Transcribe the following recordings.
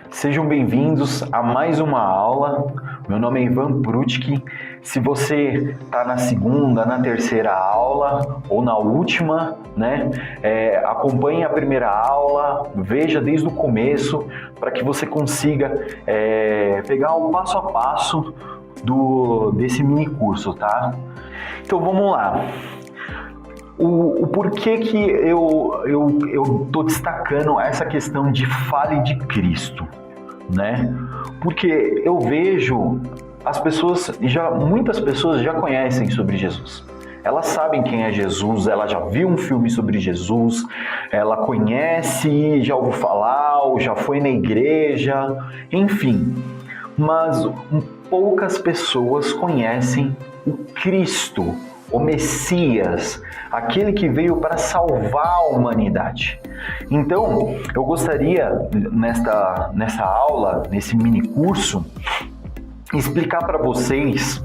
Sejam bem-vindos a mais uma aula. Meu nome é Ivan Prutki. Se você está na segunda, na terceira aula ou na última, acompanhe a primeira aula, veja desde o começo para que você consiga pegar o passo a passo desse mini curso, tá? Então vamos lá. O porquê que eu tô destacando essa questão de fale de Cristo, né? Porque eu vejo muitas pessoas já conhecem sobre Jesus. Elas sabem quem é Jesus, ela já viu um filme sobre Jesus, ela conhece, já ouviu falar, ou já foi na igreja, enfim. Mas poucas pessoas conhecem o Cristo, o Messias, aquele que veio para salvar a humanidade. Então, eu gostaria, nessa aula, nesse mini curso, explicar para vocês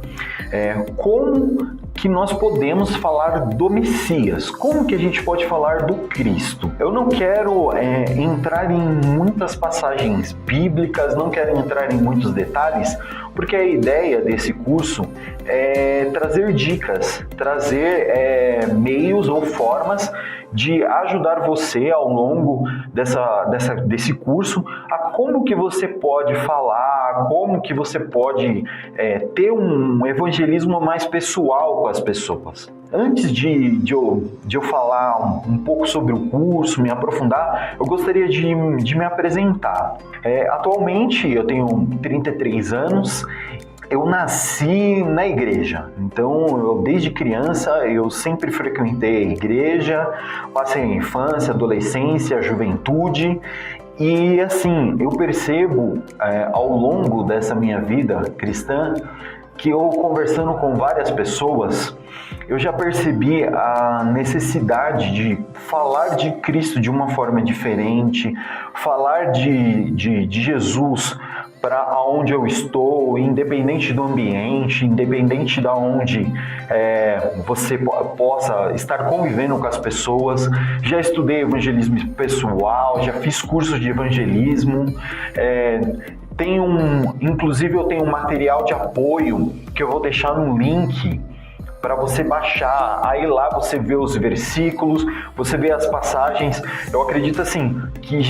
como que nós podemos falar do Messias, como que a gente pode falar do Cristo. Eu não quero entrar em muitas passagens bíblicas, não quero entrar em muitos detalhes, porque a ideia desse curso é trazer dicas, trazer meios ou formas de ajudar você ao longo desse curso a como que você pode falar, como que você pode ter um evangelismo mais pessoal com as pessoas. Antes de eu falar um pouco sobre o curso, me aprofundar, eu gostaria de me apresentar. Atualmente eu tenho 33 anos. Eu nasci na igreja, então desde criança eu sempre frequentei a igreja, passei a infância, adolescência, juventude e assim, eu percebo ao longo dessa minha vida cristã que eu conversando com várias pessoas, eu já percebi a necessidade de falar de Cristo de uma forma diferente, falar de Jesus para onde eu estou, independente do ambiente, independente de onde você possa estar convivendo com as pessoas. Já estudei evangelismo pessoal, já fiz cursos de evangelismo, inclusive eu tenho um material de apoio que eu vou deixar no link para você baixar, aí lá você vê os versículos, você vê as passagens. Eu acredito assim, que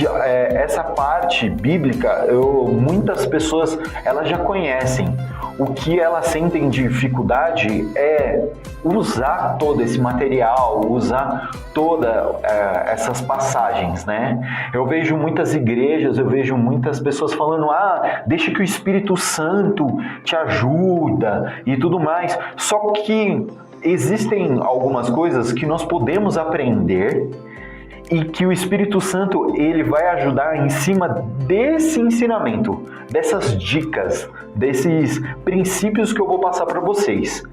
essa parte bíblica, muitas pessoas elas já conhecem. O que elas sentem de dificuldade é usar todo esse material, usar todas essas passagens, né? Eu vejo muitas igrejas, eu vejo muitas pessoas falando, deixa que o Espírito Santo te ajuda e tudo mais. Só que existem algumas coisas que nós podemos aprender e que o Espírito Santo ele vai ajudar em cima desse ensinamento, dessas dicas, desses princípios que eu vou passar para vocês.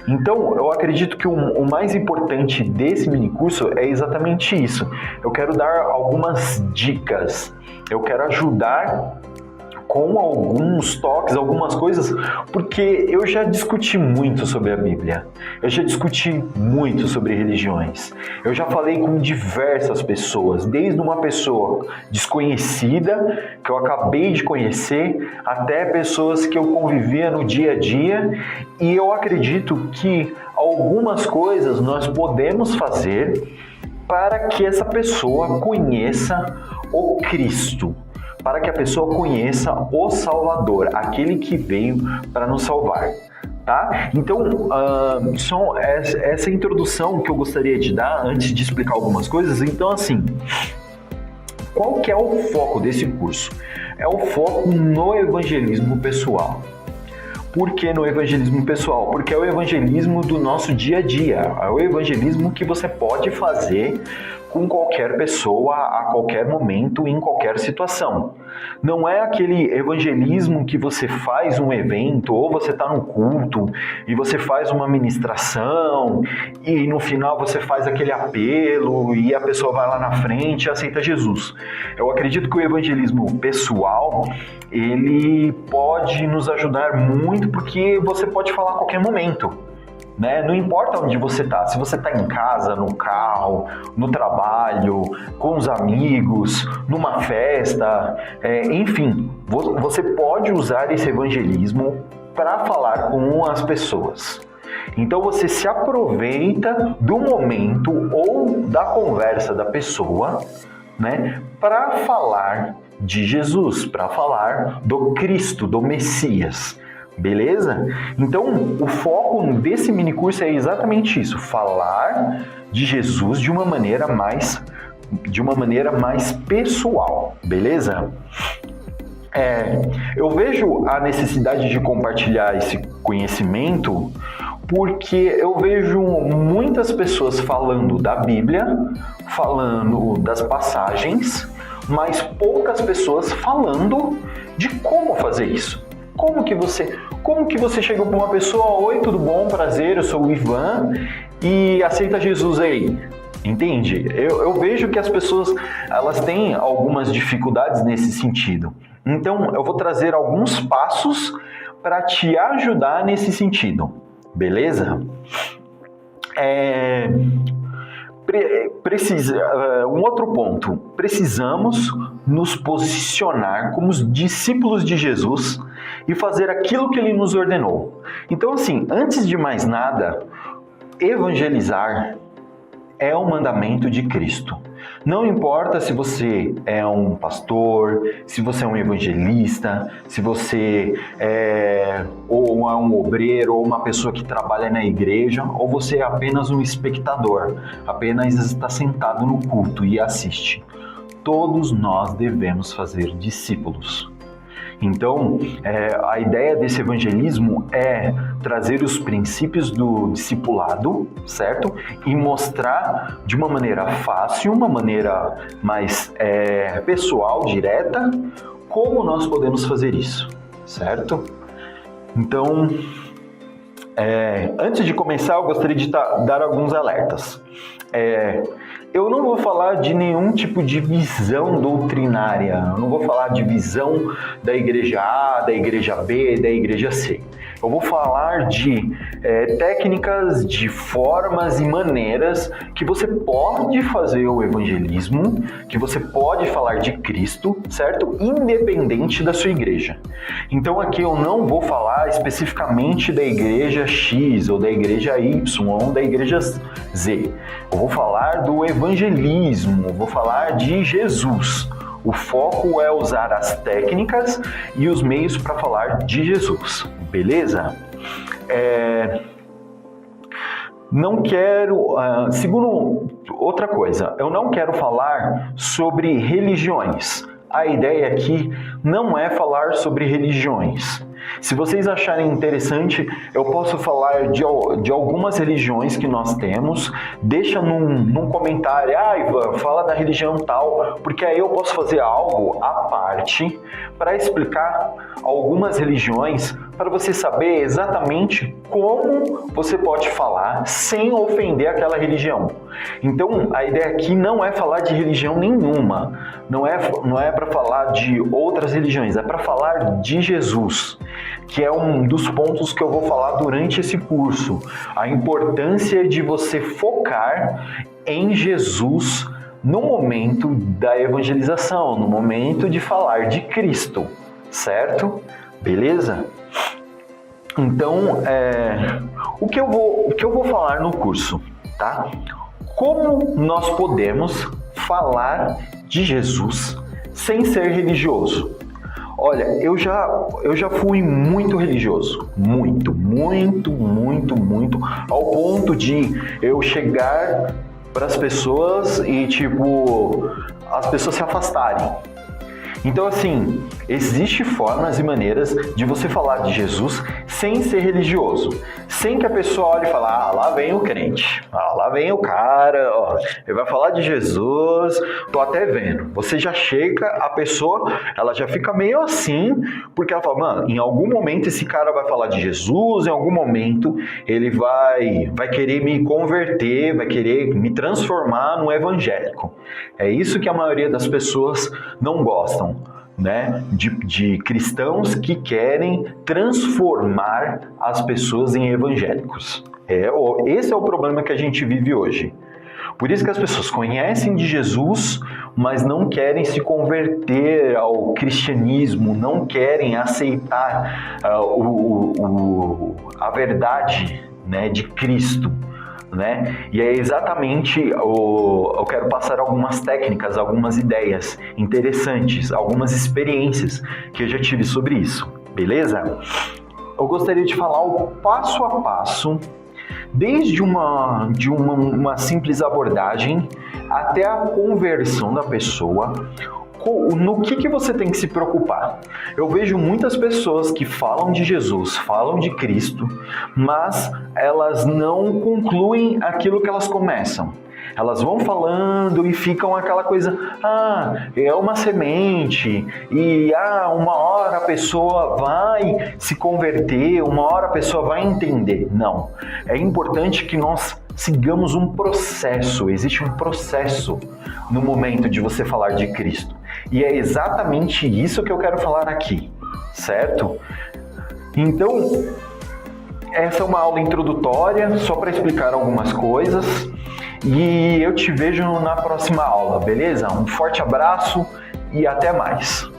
Então, eu acredito que o mais importante desse minicurso é exatamente isso. Eu quero dar algumas dicas, eu quero ajudar com alguns toques, algumas coisas, porque eu já discuti muito sobre a Bíblia, eu já discuti muito sobre religiões, eu já falei com diversas pessoas, desde uma pessoa desconhecida, que eu acabei de conhecer, até pessoas que eu convivia no dia a dia, e eu acredito que algumas coisas nós podemos fazer para que essa pessoa conheça o Cristo, para que a pessoa conheça o Salvador, aquele que veio para nos salvar, tá? Então, só essa introdução que eu gostaria de dar antes de explicar algumas coisas. Então, assim, qual que é o foco desse curso? É o foco no evangelismo pessoal. Por que no evangelismo pessoal? Porque é o evangelismo do nosso dia a dia, é o evangelismo que você pode fazer com qualquer pessoa, a qualquer momento, em qualquer situação. Não é aquele evangelismo que você faz um evento, ou você está no culto, e você faz uma ministração, e no final você faz aquele apelo, e a pessoa vai lá na frente e aceita Jesus. Eu acredito que o evangelismo pessoal, ele pode nos ajudar muito, porque você pode falar a qualquer momento. né? Não importa onde você está, se você está em casa, no carro, no trabalho, com os amigos, numa festa, enfim, você pode usar esse evangelismo para falar com as pessoas. Então você se aproveita do momento ou da conversa da pessoa, né, para falar de Jesus, para falar do Cristo, do Messias. Beleza? Então, o foco desse minicurso é exatamente isso, falar de Jesus de uma maneira mais pessoal, beleza? Eu vejo a necessidade de compartilhar esse conhecimento porque eu vejo muitas pessoas falando da Bíblia, falando das passagens, mas poucas pessoas falando de como fazer isso. Como que você chega para uma pessoa, oi, tudo bom, prazer, eu sou o Ivan, e aceita Jesus aí? Entende? Eu vejo que as pessoas, elas têm algumas dificuldades nesse sentido. Então, eu vou trazer alguns passos para te ajudar nesse sentido, beleza? Um outro ponto, precisamos nos posicionar como os discípulos de Jesus e fazer aquilo que Ele nos ordenou. Então, assim, antes de mais nada, evangelizar é um mandamento de Cristo. Não importa se você é um pastor, se você é um evangelista, se você é um obreiro ou uma pessoa que trabalha na igreja, ou você é apenas um espectador, apenas está sentado no culto e assiste. Todos nós devemos fazer discípulos. Então, a ideia desse evangelismo é trazer os princípios do discipulado, certo? E mostrar de uma maneira fácil, uma maneira mais pessoal, direta, como nós podemos fazer isso, certo? Então, antes de começar, eu gostaria de dar alguns alertas. Eu não vou falar de nenhum tipo de visão doutrinária, eu não vou falar de visão da igreja A, da igreja B, da igreja C. Eu vou falar de técnicas, de formas e maneiras que você pode fazer o evangelismo, que você pode falar de Cristo, certo? Independente da sua igreja. Então aqui eu não vou falar especificamente da igreja X, ou da igreja Y, ou da igreja Z. Eu vou falar do evangelismo, eu vou falar de Jesus. O foco é usar as técnicas e os meios para falar de Jesus, beleza? Não quero... segundo outra coisa, eu não quero falar sobre religiões. A ideia aqui não é falar sobre religiões. Se vocês acharem interessante, eu posso falar de algumas religiões que nós temos. Deixa num comentário, Ivan, fala da religião tal, porque aí eu posso fazer algo à parte para explicar algumas religiões, para você saber exatamente como você pode falar sem ofender aquela religião. Então, a ideia aqui não é falar de religião nenhuma, não é para falar de outras religiões, é para falar de Jesus, que é um dos pontos que eu vou falar durante esse curso. A importância de você focar em Jesus no momento da evangelização, no momento de falar de Cristo, certo? Beleza? Então, o que eu vou falar no curso, tá? Como nós podemos falar de Jesus sem ser religioso? Olha, eu já fui muito religioso, muito, ao ponto de eu chegar para as pessoas e, as pessoas se afastarem. Então, assim, existem formas e maneiras de você falar de Jesus sem ser religioso. Sem que a pessoa olhe e fale, lá vem o crente, lá vem o cara, ele vai falar de Jesus, tô até vendo. Você já chega, a pessoa, ela já fica meio assim, porque ela fala, mano, em algum momento esse cara vai falar de Jesus, em algum momento ele vai querer me converter, vai querer me transformar num evangélico. É isso que a maioria das pessoas não gostam. né, de cristãos que querem transformar as pessoas em evangélicos. Esse é o problema que a gente vive hoje. Por isso que as pessoas conhecem de Jesus, mas não querem se converter ao cristianismo, não querem aceitar a verdade, né, de Cristo. Né? E é exatamente, eu quero passar algumas técnicas, algumas ideias interessantes, algumas experiências que eu já tive sobre isso, beleza? Eu gostaria de falar o passo a passo, desde uma simples abordagem até a conversão da pessoa. No que você tem que se preocupar? Eu vejo muitas pessoas que falam de Jesus, falam de Cristo, mas elas não concluem aquilo que elas começam. Elas vão falando e ficam aquela coisa, é uma semente, e uma hora a pessoa vai se converter, uma hora a pessoa vai entender. Não, é importante que nós sigamos um processo, existe um processo no momento de você falar de Cristo. E é exatamente isso que eu quero falar aqui, certo? Então, essa é uma aula introdutória, só para explicar algumas coisas, e eu te vejo na próxima aula, beleza? Um forte abraço e até mais!